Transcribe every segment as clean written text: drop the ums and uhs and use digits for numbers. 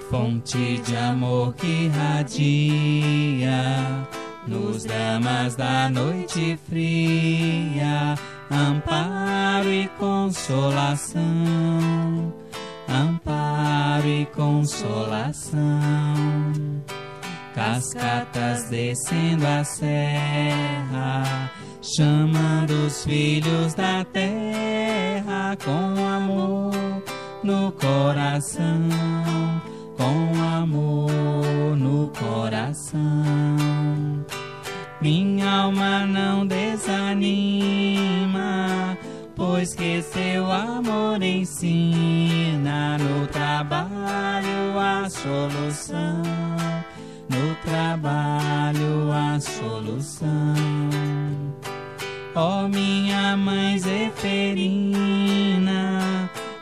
fonte de amor que irradia nos dramas da noite fria, amparo e consolação, amparo e consolação. Cascatas descendo a serra, chamando os filhos da terra, com amor no coração, com amor no coração. Minha alma não desanima, pois que seu amor ensina, no trabalho a solução, no trabalho a solução. Ó minha mãe Zeferina,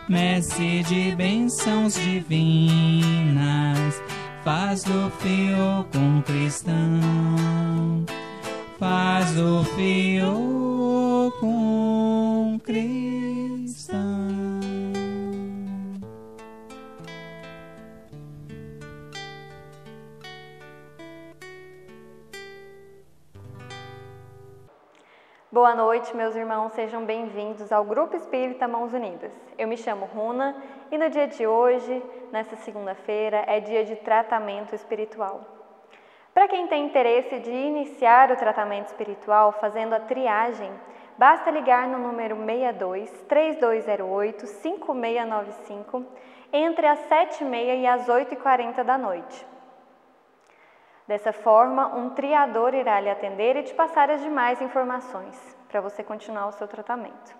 mestre de bênçãos divinas, faz do fio com cristão, faz do fio com cristão. Boa noite, meus irmãos, sejam bem-vindos ao Grupo Espírita Mãos Unidas. Eu me chamo Runa e no dia de hoje, nesta segunda-feira, é dia de tratamento espiritual. Para quem tem interesse de iniciar o tratamento espiritual fazendo a triagem, basta ligar no número 62-3208-5695 entre as 7h30 e as 8h40 da noite. Dessa forma, um triador irá lhe atender e te passar as demais informações para você continuar o seu tratamento.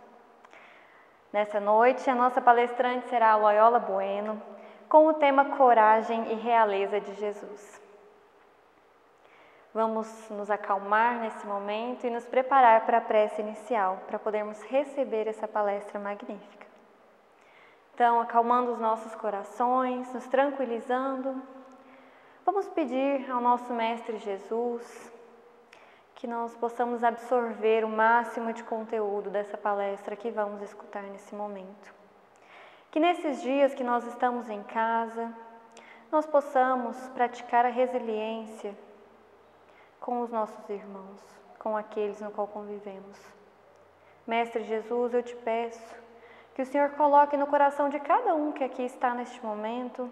Nessa noite, a nossa palestrante será a Loyola Bueno, com o tema Coragem e Realeza de Jesus. Vamos nos acalmar nesse momento e nos preparar para a prece inicial, para podermos receber essa palestra magnífica. Então, acalmando os nossos corações, nos tranquilizando, vamos pedir ao nosso Mestre Jesus que nós possamos absorver o máximo de conteúdo dessa palestra que vamos escutar nesse momento. Que nesses dias que nós estamos em casa, nós possamos praticar a resiliência com os nossos irmãos, com aqueles no qual convivemos. Mestre Jesus, eu te peço que o Senhor coloque no coração de cada um que aqui está neste momento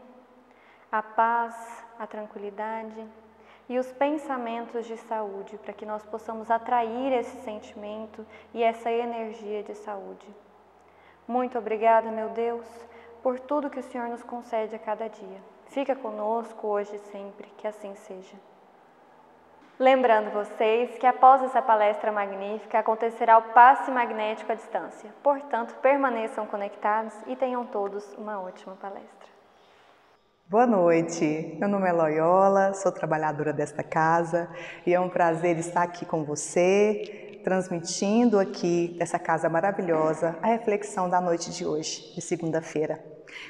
a paz, a tranquilidade e os pensamentos de saúde, para que nós possamos atrair esse sentimento e essa energia de saúde. Muito obrigada, meu Deus, por tudo que o Senhor nos concede a cada dia. Fica conosco hoje e sempre, que assim seja. Lembrando vocês que após essa palestra magnífica acontecerá o passe magnético à distância. Portanto, permaneçam conectados e tenham todos uma ótima palestra. Boa noite, meu nome é Loyola, sou trabalhadora desta casa e é um prazer estar aqui com você, transmitindo aqui dessa casa maravilhosa a reflexão da noite de hoje, de segunda-feira.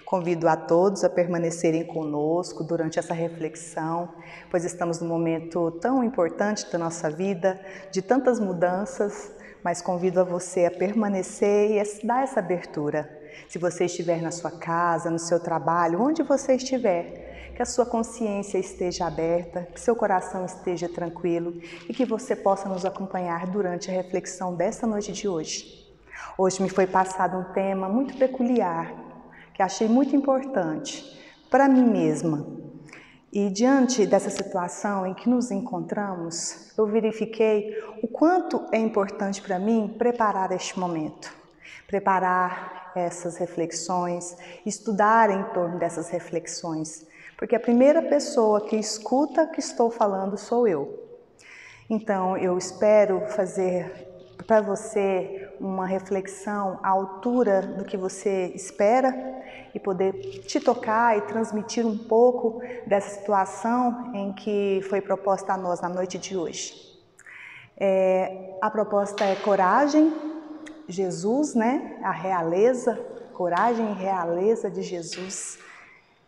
Convido a todos a permanecerem conosco durante essa reflexão, pois estamos num momento tão importante da nossa vida, de tantas mudanças, mas convido a você a permanecer e a dar essa abertura. Se você estiver na sua casa, no seu trabalho, onde você estiver, que a sua consciência esteja aberta, que seu coração esteja tranquilo e que você possa nos acompanhar durante a reflexão desta noite de hoje. Hoje me foi passado um tema muito peculiar, que achei muito importante para mim mesma. E diante dessa situação em que nos encontramos, eu verifiquei o quanto é importante para mim preparar este momento, preparar essas reflexões, estudar em torno dessas reflexões, porque a primeira pessoa que escuta que estou falando sou eu. Então, eu espero fazer para você uma reflexão à altura do que você espera e poder te tocar e transmitir um pouco dessa situação em que foi proposta a nós na noite de hoje. A proposta é coragem, Jesus, né? A realeza, coragem e realeza de Jesus.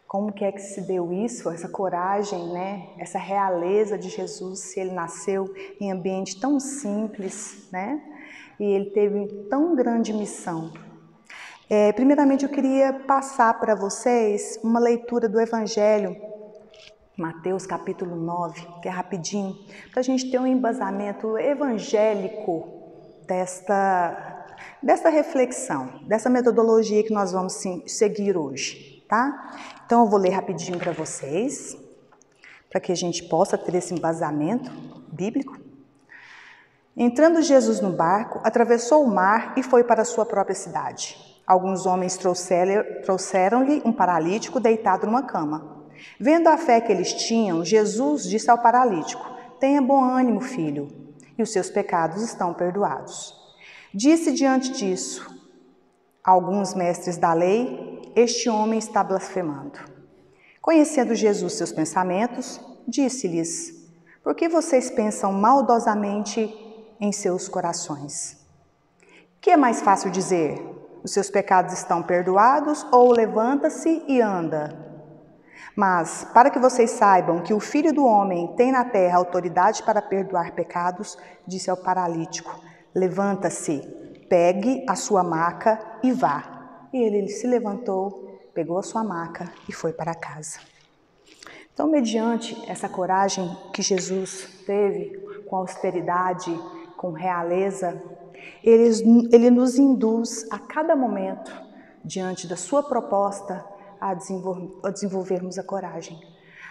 Como que é que se deu isso, essa coragem, né? Essa realeza de Jesus, se ele nasceu em ambiente tão simples, né? E ele teve tão grande missão. Primeiramente, eu queria passar para vocês uma leitura do Evangelho, Mateus capítulo 9, que é rapidinho, para a gente ter um embasamento evangélico desta reflexão, dessa metodologia que nós vamos seguir hoje, tá? Então, eu vou ler rapidinho para vocês, para que a gente possa ter esse embasamento bíblico. Entrando Jesus no barco, atravessou o mar e foi para a sua própria cidade. Alguns homens trouxeram-lhe um paralítico deitado numa cama. Vendo a fé que eles tinham, Jesus disse ao paralítico: "Tenha bom ânimo, filho, e os seus pecados estão perdoados." Disse diante disso alguns mestres da lei: "Este homem está blasfemando." Conhecendo Jesus seus pensamentos, disse-lhes: "Por que vocês pensam maldosamente em seus corações? Que é mais fácil dizer: os seus pecados estão perdoados, ou levanta-se e anda? Mas, para que vocês saibam que o Filho do Homem tem na terra autoridade para perdoar pecados, disse ao paralítico: levanta-se, pegue a sua maca e vá." E ele se levantou, pegou a sua maca e foi para casa. Então, mediante essa coragem que Jesus teve, com austeridade, com realeza, ele nos induz a cada momento, diante da sua proposta, a desenvolvermos a coragem.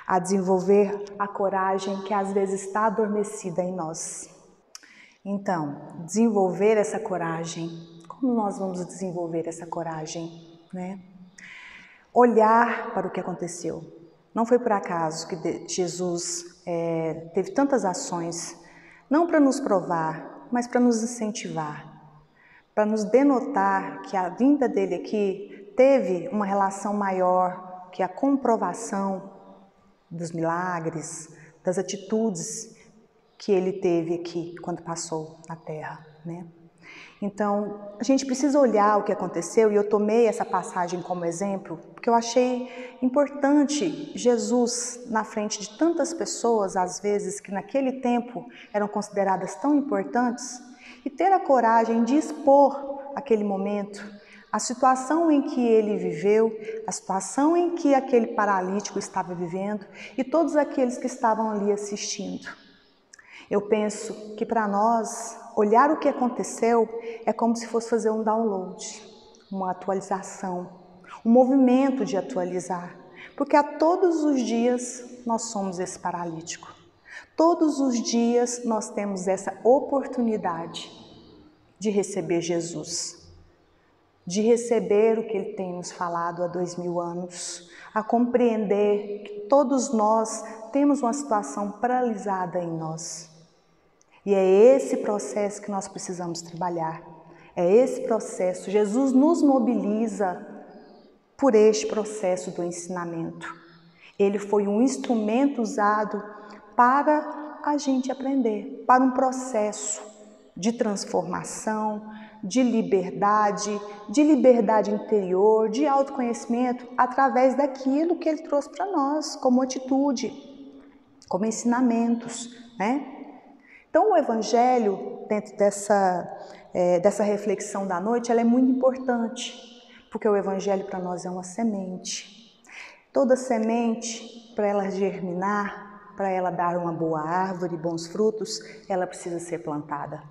A desenvolver a coragem que às vezes está adormecida em nós. Então, desenvolver essa coragem. Como nós vamos desenvolver essa coragem, né? Olhar para o que aconteceu. Não foi por acaso que Jesus teve tantas ações, não para nos provar, mas para nos incentivar, para nos denotar que a vinda dele aqui teve uma relação maior que a comprovação dos milagres, das atitudes que ele teve aqui quando passou na terra, né? Então, a gente precisa olhar o que aconteceu, e eu tomei essa passagem como exemplo, porque eu achei importante Jesus na frente de tantas pessoas, às vezes, que naquele tempo eram consideradas tão importantes, e ter a coragem de expor aquele momento, a situação em que ele viveu, a situação em que aquele paralítico estava vivendo e todos aqueles que estavam ali assistindo. Eu penso que para nós, olhar o que aconteceu é como se fosse fazer um download, uma atualização, um movimento de atualizar, porque a todos os dias nós somos esse paralítico. Todos os dias nós temos essa oportunidade de receber Jesus, de receber o que Ele tem nos falado há 2000 anos, a compreender que todos nós temos uma situação paralisada em nós. E é esse processo que nós precisamos trabalhar, é esse processo. Jesus nos mobiliza por este processo do ensinamento. Ele foi um instrumento usado para a gente aprender, para um processo de transformação, de liberdade interior, de autoconhecimento, através daquilo que ele trouxe para nós, como atitude, como ensinamentos, né? Então, o Evangelho, dentro dessa reflexão da noite, ela é muito importante, porque o Evangelho para nós é uma semente. Toda semente, para ela germinar, para ela dar uma boa árvore, bons frutos, ela precisa ser plantada.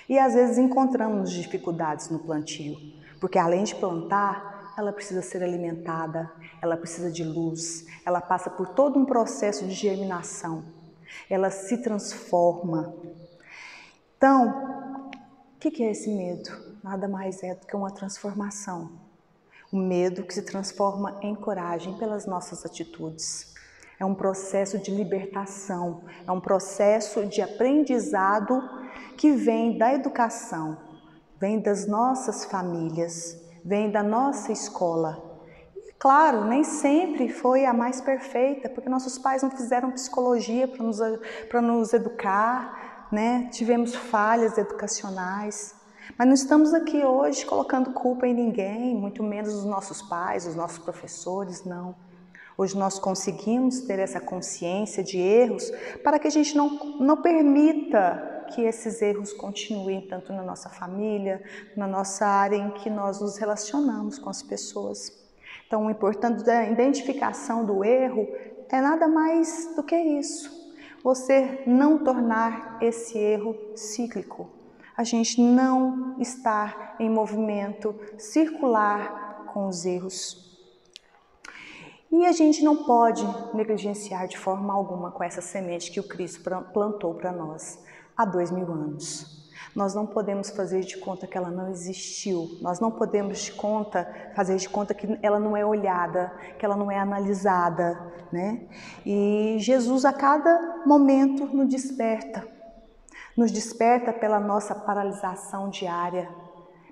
E às vezes encontramos dificuldades no plantio, porque além de plantar, ela precisa ser alimentada, ela precisa de luz, ela passa por todo um processo de germinação, ela se transforma. Então, o que é esse medo? Nada mais é do que uma transformação. O medo que se transforma em coragem pelas nossas atitudes. É um processo de libertação, é um processo de aprendizado que vem da educação, vem das nossas famílias, vem da nossa escola. E, claro, nem sempre foi a mais perfeita, porque nossos pais não fizeram psicologia para nos educar, né? Tivemos falhas educacionais. Mas não estamos aqui hoje colocando culpa em ninguém, muito menos os nossos pais, os nossos professores, não. Hoje nós conseguimos ter essa consciência de erros para que a gente não permita que esses erros continuem tanto na nossa família, na nossa área em que nós nos relacionamos com as pessoas. Então, o importante da identificação do erro é nada mais do que isso. Você não tornar esse erro cíclico. A gente não estar em movimento circular com os erros. E a gente não pode negligenciar de forma alguma com essa semente que o Cristo plantou para nós há 2000 anos. Nós não podemos fazer de conta que ela não existiu. Nós não podemos fazer de conta que ela não é olhada, que ela não é analisada, né? E Jesus a cada momento nos desperta pela nossa paralisação diária,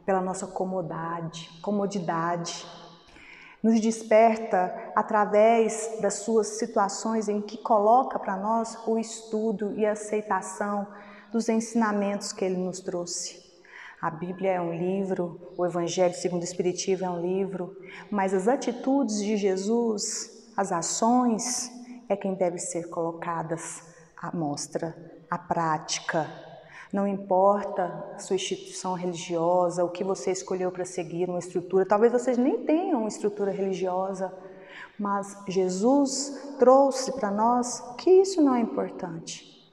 pela nossa comodidade. Nos desperta através das suas situações em que coloca para nós o estudo e a aceitação dos ensinamentos que Ele nos trouxe. A Bíblia é um livro, o Evangelho segundo o Espiritismo é um livro, mas as atitudes de Jesus, as ações, é quem deve ser colocadas à mostra, à prática. Não importa a sua instituição religiosa, o que você escolheu para seguir, uma estrutura. Talvez vocês nem tenham uma estrutura religiosa, mas Jesus trouxe para nós que isso não é importante.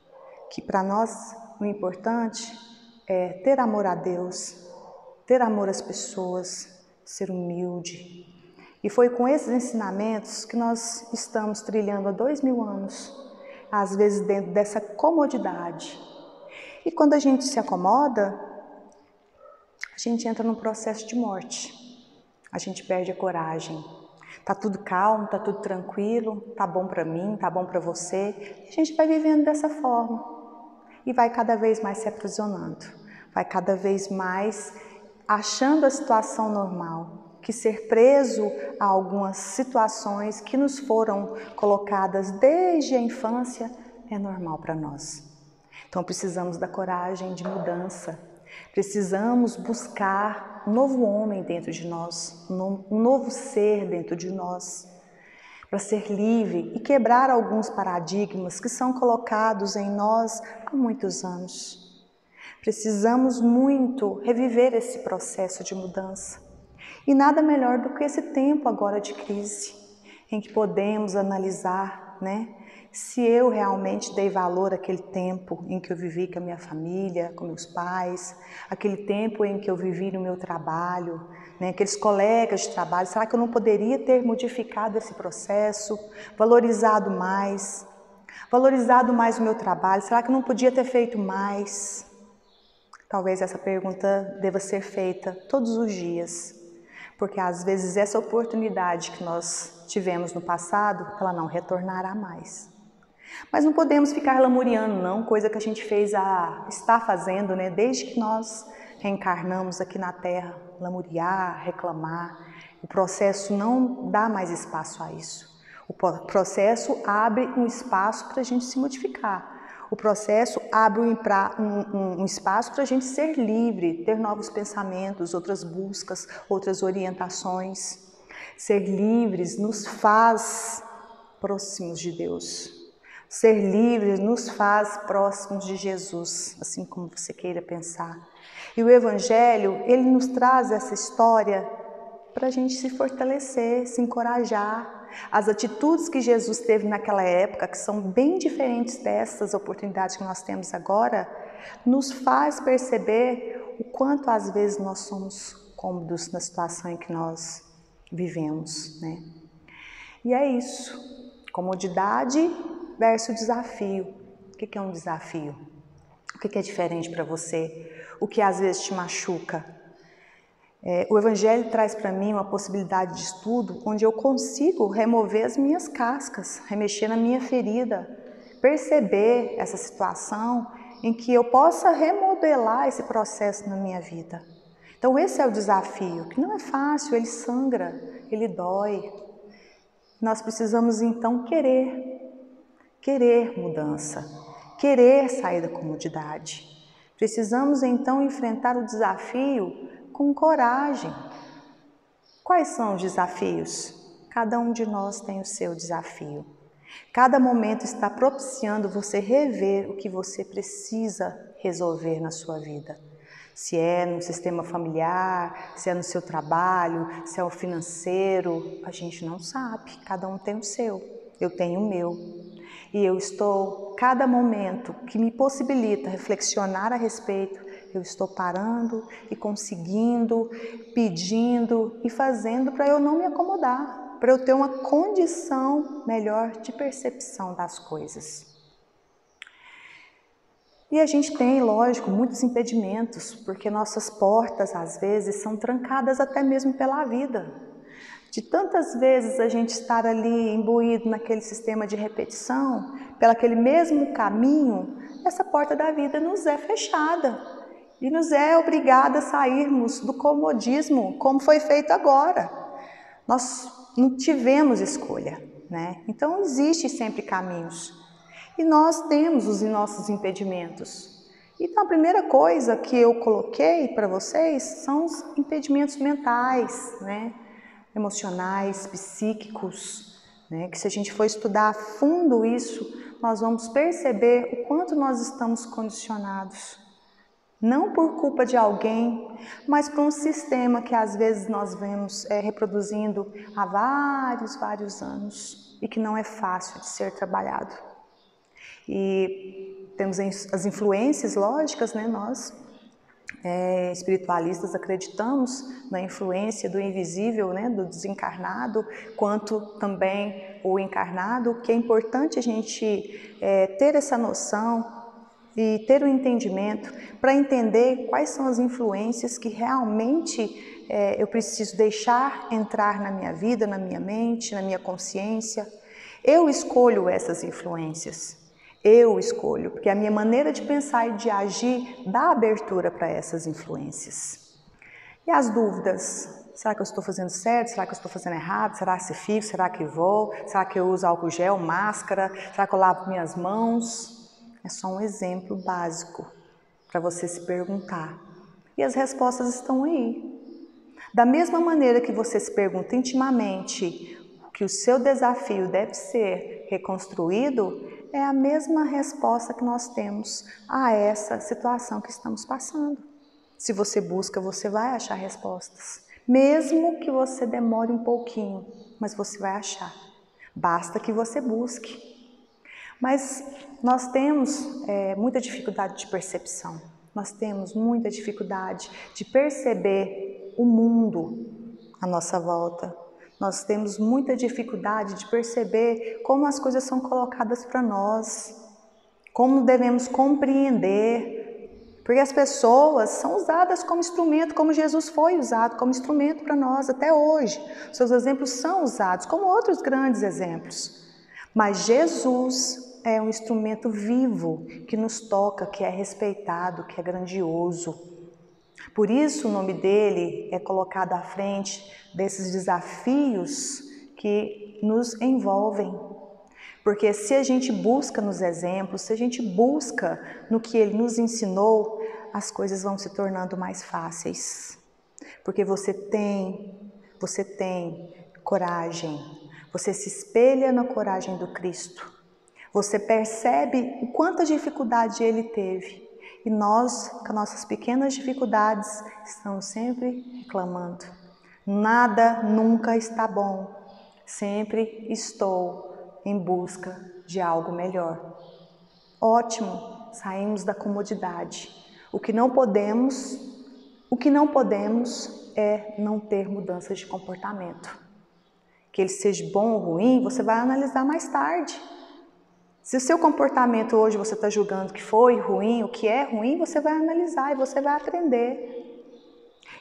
Que para nós o importante é ter amor a Deus, ter amor às pessoas, ser humilde. E foi com esses ensinamentos que nós estamos trilhando há 2000 anos, às vezes dentro dessa comodidade. E quando a gente se acomoda, a gente entra num processo de morte. A gente perde a coragem. Tá tudo calmo, tá tudo tranquilo, tá bom para mim, tá bom para você. A gente vai vivendo dessa forma e vai cada vez mais se aprisionando. Vai cada vez mais achando a situação normal, que ser preso a algumas situações que nos foram colocadas desde a infância é normal para nós. Então precisamos da coragem de mudança, precisamos buscar um novo homem dentro de nós, um novo ser dentro de nós, para ser livre e quebrar alguns paradigmas que são colocados em nós há muitos anos. Precisamos muito reviver esse processo de mudança. E nada melhor do que esse tempo agora de crise, em que podemos analisar, se eu realmente dei valor àquele tempo em que eu vivi com a minha família, com meus pais, aquele tempo em que eu vivi no meu trabalho, aqueles colegas de trabalho, será que eu não poderia ter modificado esse processo, valorizado mais o meu trabalho, será que eu não podia ter feito mais? Talvez essa pergunta deva ser feita todos os dias, porque às vezes essa oportunidade que nós tivemos no passado, ela não retornará mais. Mas não podemos ficar lamuriando, não, coisa que a gente está fazendo, desde que nós reencarnamos aqui na Terra, lamuriar, reclamar. O processo não dá mais espaço a isso. O processo abre um espaço para a gente se modificar. O processo abre um espaço para a gente ser livre, ter novos pensamentos, outras buscas, outras orientações. Ser livres nos faz próximos de Deus. Ser livres nos faz próximos de Jesus, assim como você queira pensar. E o Evangelho, ele nos traz essa história para a gente se fortalecer, se encorajar. As atitudes que Jesus teve naquela época, que são bem diferentes dessas oportunidades que nós temos agora, nos faz perceber o quanto às vezes nós somos cômodos na situação em que nós vivemos, E é isso, comodidade versus desafio. O que é um desafio? O que é diferente para você? O que às vezes te machuca? O Evangelho traz para mim uma possibilidade de estudo onde eu consigo remover as minhas cascas, remexer na minha ferida, perceber essa situação em que eu possa remodelar esse processo na minha vida. Então esse é o desafio, que não é fácil, ele sangra, ele dói. Nós precisamos então querer mudança, querer sair da comodidade. Precisamos então enfrentar o desafio com coragem. Quais são os desafios? Cada um de nós tem o seu desafio. Cada momento está propiciando você rever o que você precisa resolver na sua vida. Se é no sistema familiar, se é no seu trabalho, se é o financeiro, a gente não sabe, cada um tem o seu, eu tenho o meu. E eu estou, cada momento que me possibilita reflexionar a respeito, eu estou parando e conseguindo, pedindo e fazendo para eu não me acomodar, para eu ter uma condição melhor de percepção das coisas. E a gente tem, lógico, muitos impedimentos, porque nossas portas, às vezes, são trancadas até mesmo pela vida. De tantas vezes a gente estar ali imbuído naquele sistema de repetição, pelo aquele mesmo caminho, essa porta da vida nos é fechada e nos é obrigada a sairmos do comodismo, como foi feito agora. Nós não tivemos escolha, né? Então, existem sempre caminhos. E nós temos os nossos impedimentos. Então, a primeira coisa que eu coloquei para vocês são os impedimentos mentais, né? Emocionais, psíquicos, né? Que se a gente for estudar a fundo isso, nós vamos perceber o quanto nós estamos condicionados. Não por culpa de alguém, mas por um sistema que às vezes nós vemos reproduzindo há vários anos e que não é fácil de ser trabalhado. E temos as influências lógicas, né? Nós, espiritualistas, acreditamos na influência do invisível, né? Do desencarnado, quanto também o encarnado, que é importante a gente ter essa noção e ter o entendimento para entender quais são as influências que realmente eu preciso deixar entrar na minha vida, na minha mente, na minha consciência. Eu escolho essas influências. Eu escolho, porque a minha maneira de pensar e de agir dá abertura para essas influências. E as dúvidas? Será que eu estou fazendo certo? Será que eu estou fazendo errado? Será que fico? Será que vou? Será que eu uso álcool gel, máscara? Será que eu lavo minhas mãos? É só um exemplo básico para você se perguntar. E as respostas estão aí. Da mesma maneira que você se pergunta intimamente que o seu desafio deve ser reconstruído, é a mesma resposta que nós temos a essa situação que estamos passando. Se você busca, você vai achar respostas. Mesmo que você demore um pouquinho, mas você vai achar. Basta que você busque. Mas nós temos muita dificuldade de percepção. Nós temos muita dificuldade de perceber o mundo à nossa volta. Nós temos muita dificuldade de perceber como as coisas são colocadas para nós, como devemos compreender, porque as pessoas são usadas como instrumento, como Jesus foi usado como instrumento para nós até hoje. Seus exemplos são usados como outros grandes exemplos, mas Jesus é um instrumento vivo que nos toca, que é respeitado, que é grandioso. Por isso o nome dele é colocado à frente desses desafios que nos envolvem. Porque se a gente busca nos exemplos, se a gente busca no que ele nos ensinou, as coisas vão se tornando mais fáceis. Porque você tem coragem, você se espelha na coragem do Cristo. Você percebe o quanta dificuldade ele teve. E nós, com nossas pequenas dificuldades, estamos sempre reclamando. Nada nunca está bom. Sempre estou em busca de algo melhor. Ótimo, saímos da comodidade. O que não podemos é não ter mudanças de comportamento. Que ele seja bom ou ruim, você vai analisar mais tarde. Se o seu comportamento hoje você está julgando que foi ruim, o que é ruim, você vai analisar e você vai aprender.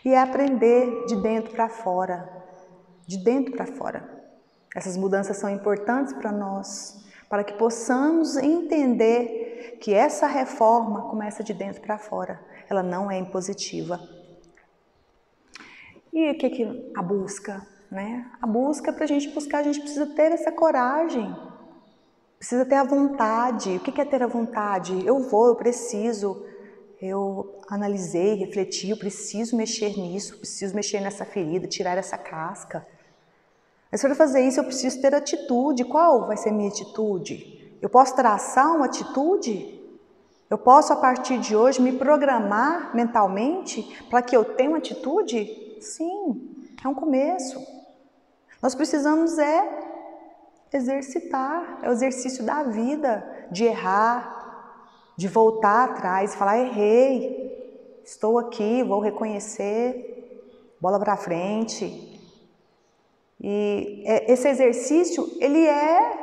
E é aprender de dentro para fora. De dentro para fora. Essas mudanças são importantes para nós, para que possamos entender que essa reforma começa de dentro para fora. Ela não é impositiva. E o que a busca, né? A busca, para a gente buscar, a gente precisa ter essa coragem. Precisa ter a vontade. O que é ter a vontade? Eu preciso. Eu analisei, refleti, eu preciso mexer nisso, preciso mexer nessa ferida, tirar essa casca. Mas para fazer isso eu preciso ter atitude. Qual vai ser a minha atitude? Eu posso traçar uma atitude? Eu posso, a partir de hoje, me programar mentalmente para que eu tenha uma atitude? Sim, é um começo. Nós precisamos exercitar, é o exercício da vida, de errar, de voltar atrás, falar, errei, estou aqui, vou reconhecer, bola para frente. E esse exercício, ele é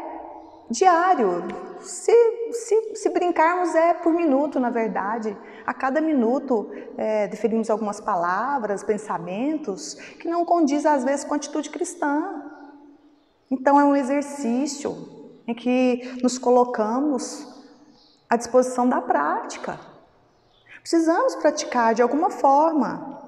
diário. Se brincarmos, é por minuto, na verdade. A cada minuto deferimos algumas palavras, pensamentos que não condiz às vezes com a atitude cristã. Então é um exercício em que nos colocamos à disposição da prática. Precisamos praticar de alguma forma,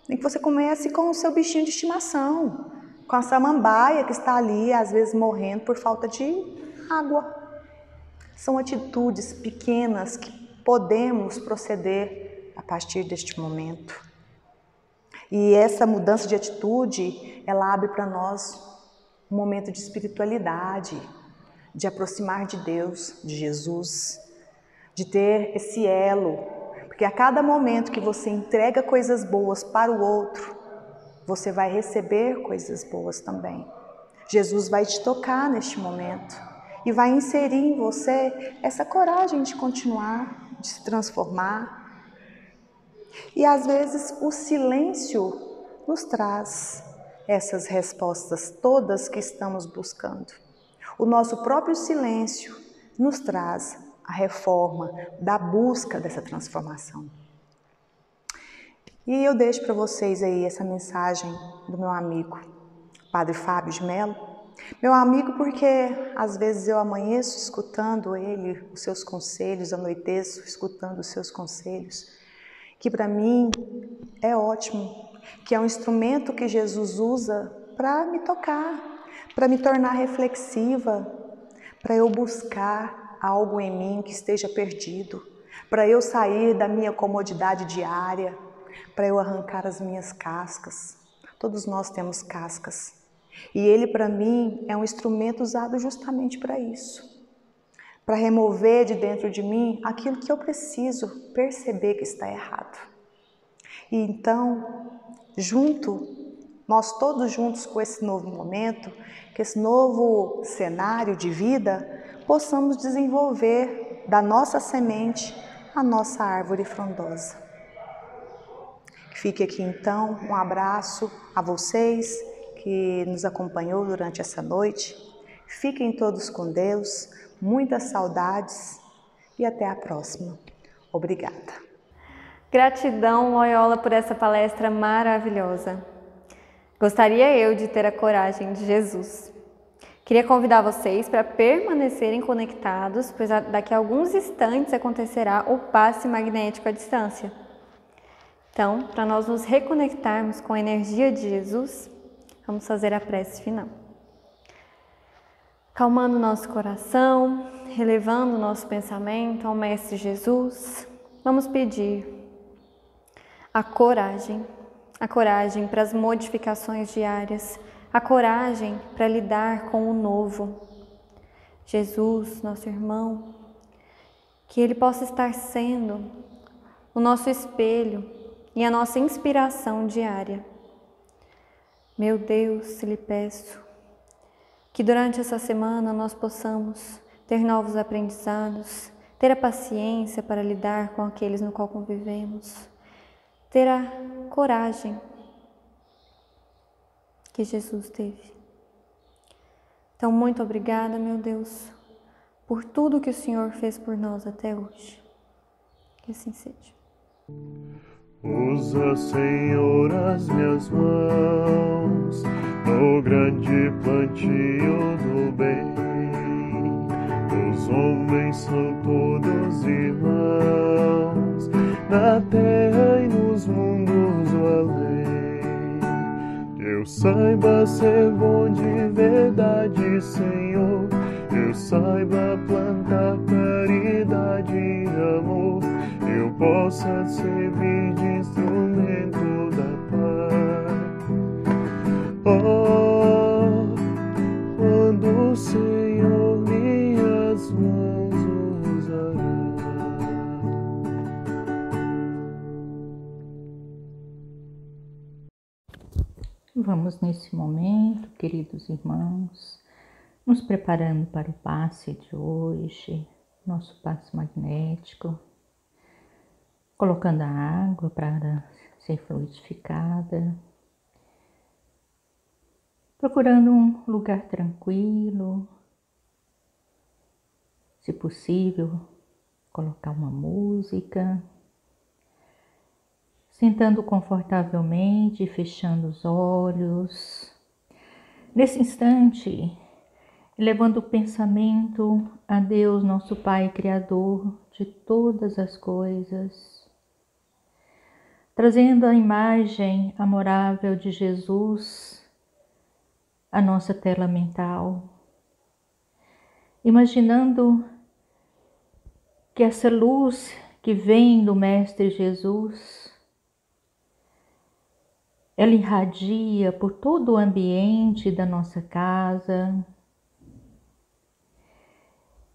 em que você comece com o seu bichinho de estimação, com a samambaia que está ali, às vezes morrendo por falta de água. São atitudes pequenas que podemos proceder a partir deste momento. E essa mudança de atitude, ela abre para nós um momento de espiritualidade, de aproximar de Deus, de Jesus, de ter esse elo. Porque a cada momento que você entrega coisas boas para o outro, você vai receber coisas boas também. Jesus vai te tocar neste momento e vai inserir em você essa coragem de continuar, de se transformar. E às vezes o silêncio nos traz essas respostas todas que estamos buscando. O nosso próprio silêncio nos traz a reforma da busca dessa transformação. E eu deixo para vocês aí essa mensagem do meu amigo, Padre Fábio de Mello. Meu amigo porque às vezes eu amanheço escutando ele, os seus conselhos, anoiteço escutando os seus conselhos, que para mim é ótimo, que é um instrumento que Jesus usa para me tocar, para me tornar reflexiva, para eu buscar algo em mim que esteja perdido, para eu sair da minha comodidade diária, para eu arrancar as minhas cascas. Todos nós temos cascas. E ele, para mim, é um instrumento usado justamente para isso. Para remover de dentro de mim aquilo que eu preciso perceber que está errado. E então, nós todos juntos com esse novo momento, com esse novo cenário de vida, possamos desenvolver da nossa semente a nossa árvore frondosa. Fique aqui então um abraço a vocês que nos acompanhou durante essa noite. Fiquem todos com Deus, muitas saudades e até a próxima. Obrigada. Gratidão, Loyola, por essa palestra maravilhosa. Gostaria eu de ter a coragem de Jesus. Queria convidar vocês para permanecerem conectados, pois daqui a alguns instantes acontecerá o passe magnético à distância. Então, para nós nos reconectarmos com a energia de Jesus, vamos fazer a prece final. Calmando nosso coração, relevando nosso pensamento ao Mestre Jesus, vamos pedir a coragem para as modificações diárias, a coragem para lidar com o novo. Jesus, nosso irmão, que Ele possa estar sendo o nosso espelho e a nossa inspiração diária. Meu Deus, lhe peço que durante essa semana nós possamos ter novos aprendizados, ter a paciência para lidar com aqueles no qual convivemos, ter a coragem que Jesus teve. Então, muito obrigada, meu Deus, por tudo que o Senhor fez por nós até hoje. Que assim seja. Usa, Senhor, as minhas mãos no grande plantio do bem. Os homens são todos irmãos na terra e nos mundos do além. Eu saiba ser bom de verdade, Senhor. Eu saiba plantar caridade e amor. Eu possa servir de instrumento da paz. Oh, quando o Senhor minhas mãos usará. Vamos nesse momento, queridos irmãos, nos preparando para o passe de hoje, nosso passe magnético, colocando a água para ser fluidificada, procurando um lugar tranquilo, se possível, colocar uma música, sentando confortavelmente, fechando os olhos. Nesse instante, levando o pensamento a Deus, nosso Pai Criador de todas as coisas, trazendo a imagem amorável de Jesus à nossa tela mental, imaginando que essa luz que vem do Mestre Jesus, ela irradia por todo o ambiente da nossa casa,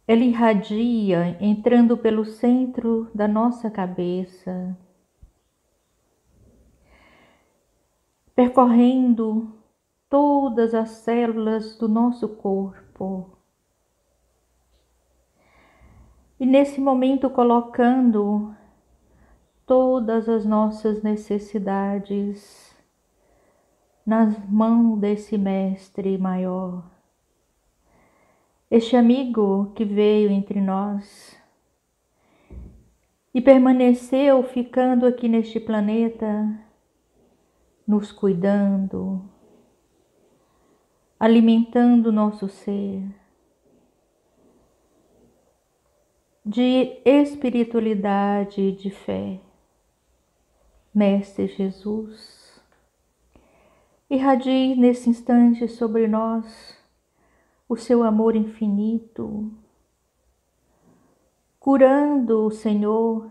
ela irradia entrando pelo centro da nossa cabeça, percorrendo todas as células do nosso corpo. E nesse momento colocando todas as nossas necessidades nas mãos desse Mestre maior, este amigo que veio entre nós e permaneceu ficando aqui neste planeta, nos cuidando, alimentando o nosso ser de espiritualidade e de fé. Mestre Jesus, irradie nesse instante sobre nós o seu amor infinito, curando, Senhor,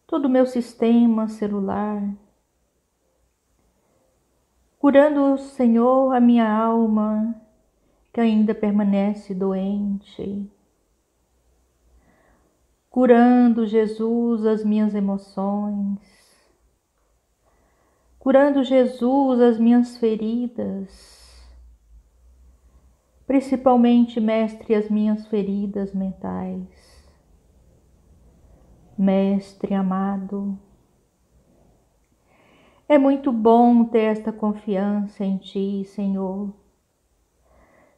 todo o meu sistema celular, curando, Senhor, a minha alma que ainda permanece doente, curando, Jesus, as minhas emoções, curando, Jesus, as minhas feridas, principalmente, Mestre, as minhas feridas mentais. Mestre amado, é muito bom ter esta confiança em Ti, Senhor,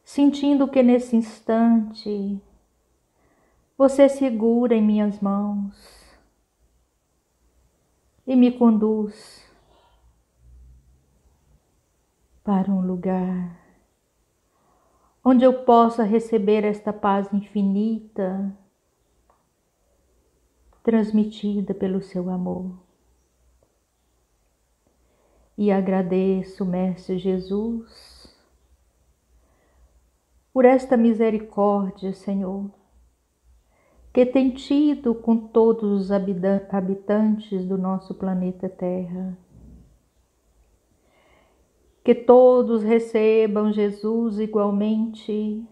sentindo que nesse instante Você segura em minhas mãos e me conduz para um lugar onde eu possa receber esta paz infinita transmitida pelo seu amor. E agradeço, Mestre Jesus, por esta misericórdia, Senhor, que tem tido com todos os habitantes do nosso planeta Terra. Que todos recebam, Jesus, igualmente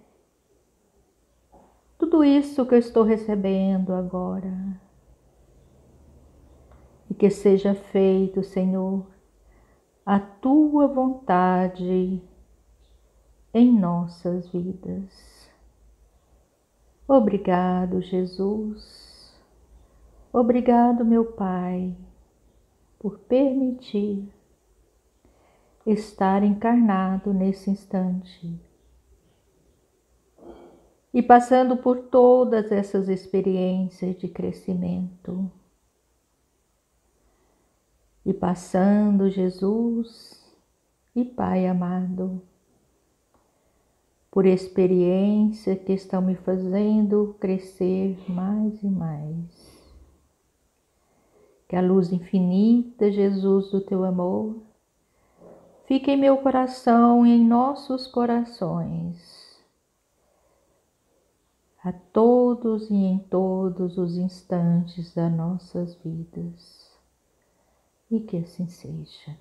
tudo isso que eu estou recebendo agora. E que seja feito, Senhor, a Tua vontade em nossas vidas. Obrigado, Jesus. Obrigado, meu Pai, por permitir estar encarnado nesse instante e passando por todas essas experiências de crescimento. E passando, Jesus e Pai amado, por experiência que estão me fazendo crescer mais e mais. Que a luz infinita, Jesus, do Teu amor, fique em meu coração e em nossos corações, a todos e em todos os instantes das nossas vidas. E que assim seja.